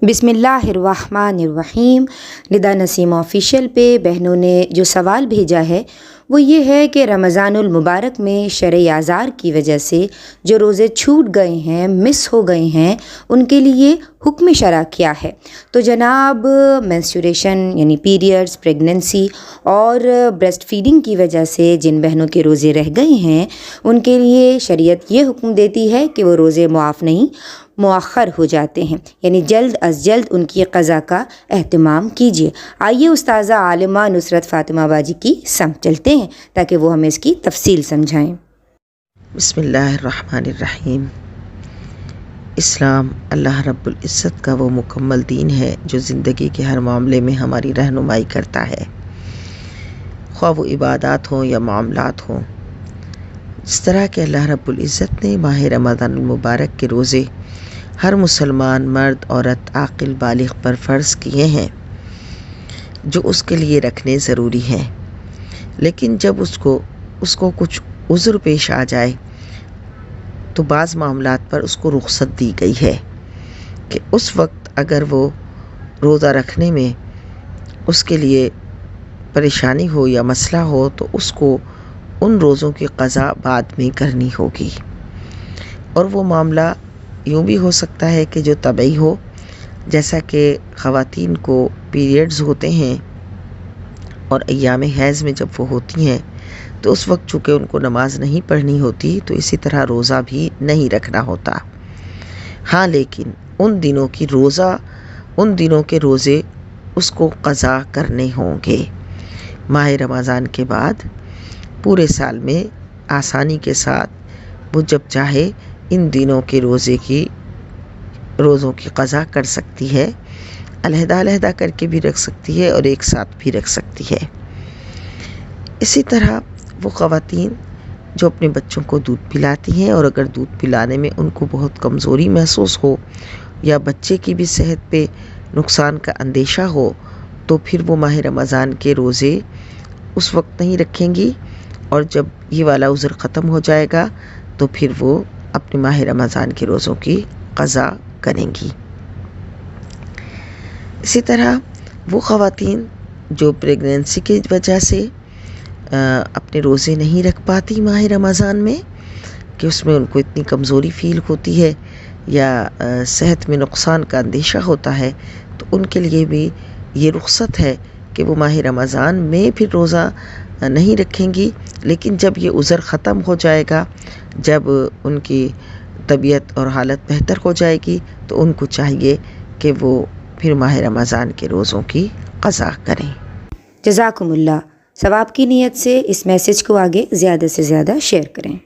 बिस्मिल्लाहिर्रहमानिर्रहीम। निदा नसीम ऑफिशियल पे बहनों ने जो सवाल भेजा है वो ये है कि रमज़ानुल मुबारक में शरई आज़ार की वजह से जो रोज़े छूट गए हैं, मिस हो गए हैं, उनके लिए हुक्म शरअ क्या है। तो जनाब, मेंस्ट्रुएशन यानी पीरियड्स, प्रेगनेंसी और ब्रेस्ट फीडिंग की वजह से जिन बहनों के रोज़े रह गए हैं उनके लिए शरीयत ये हुक्म देती है कि वो रोज़े मुआफ़ नहीं, मुअख्खर हो जाते हैं, यानी जल्द अज जल्द उनकी क़ज़ा का एहतमाम कीजिए। आइए उस्ताज़ा आलिमा नुसरत फ़ातिमा बाजी की समझ चलते हैं ताकि वो हमें इसकी तफसील समझाएं। बिस्मिल्लाहिर्रहमानिर्रहीम। इस्लाम अल्लाह रब्बुल इज़्ज़त का वो मुकम्मल दीन है जो ज़िंदगी के हर मामले में हमारी रहनुमाई करता है, ख्वाह वो इबादत हों या मामलात हों। जिस तरह के अल्लाह रब्बुल इज़्ज़त ने माह रमज़ानुल मुबारक के रोज़े हर मुसलमान मर्द औरत आकिल बालिग़ पर फ़र्ज़ किए हैं, जो उसके लिए रखने ज़रूरी हैं, लेकिन जब उसको कुछ उज़्र पेश आ जाए तो बाज़ मामलात पर उसको रुख़सत दी गई है कि उस वक्त अगर वो रोज़ा रखने में उसके लिए परेशानी हो या मसला हो तो उसको उन रोज़ों की क़ज़ा बाद में करनी होगी। और वो मामला यूँ भी हो सकता है कि जो तबई हो, जैसा कि ख़वातीन को पीरियड्स होते हैं और अय्याम हैज़ में जब वो होती हैं तो उस वक्त चूँकि उनको नमाज नहीं पढ़नी होती तो इसी तरह रोज़ा भी नहीं रखना होता। हाँ, लेकिन उन दिनों के रोज़े उसको क़ज़ा करने होंगे। माह रमज़ान के बाद पूरे साल में आसानी के साथ वो जब चाहे इन दिनों के रोज़ों की क़ज़ा कर सकती है, अलहदा करके भी रख सकती है और एक साथ भी रख सकती है। इसी तरह वो ख़वातीन जो अपने बच्चों को दूध पिलाती हैं और अगर दूध पिलाने में उनको बहुत कमज़ोरी महसूस हो या बच्चे की भी सेहत पे नुकसान का अंदेशा हो तो फिर वो माह रमज़ान के रोज़े उस वक्त नहीं रखेंगी और जब ये वाला उज़्र ख़त्म हो जाएगा तो फिर वो अपने माह रमज़ान के रोज़ों की क़ज़ा करेंगी। इसी तरह वो ख़वातीन जो प्रेगनेंसी की वजह से अपने रोज़े नहीं रख पाती माह रमज़ान में, कि उसमें उनको इतनी कमज़ोरी फ़ील होती है या सेहत में नुकसान का अंदेशा होता है, तो उनके लिए भी ये रुख़सत है कि वो माह रमज़ान में फिर रोज़ा नहीं रखेंगी, लेकिन जब ये उज़्र ख़त्म हो जाएगा, जब उनकी तबीयत और हालत बेहतर हो जाएगी तो उनको चाहिए कि वो फिर माह रमज़ान के रोज़ों की क़ज़ा करें। जज़ाकुमुल्लाह। सवाब की नीयत से इस मैसेज को आगे ज़्यादा से ज़्यादा शेयर करें।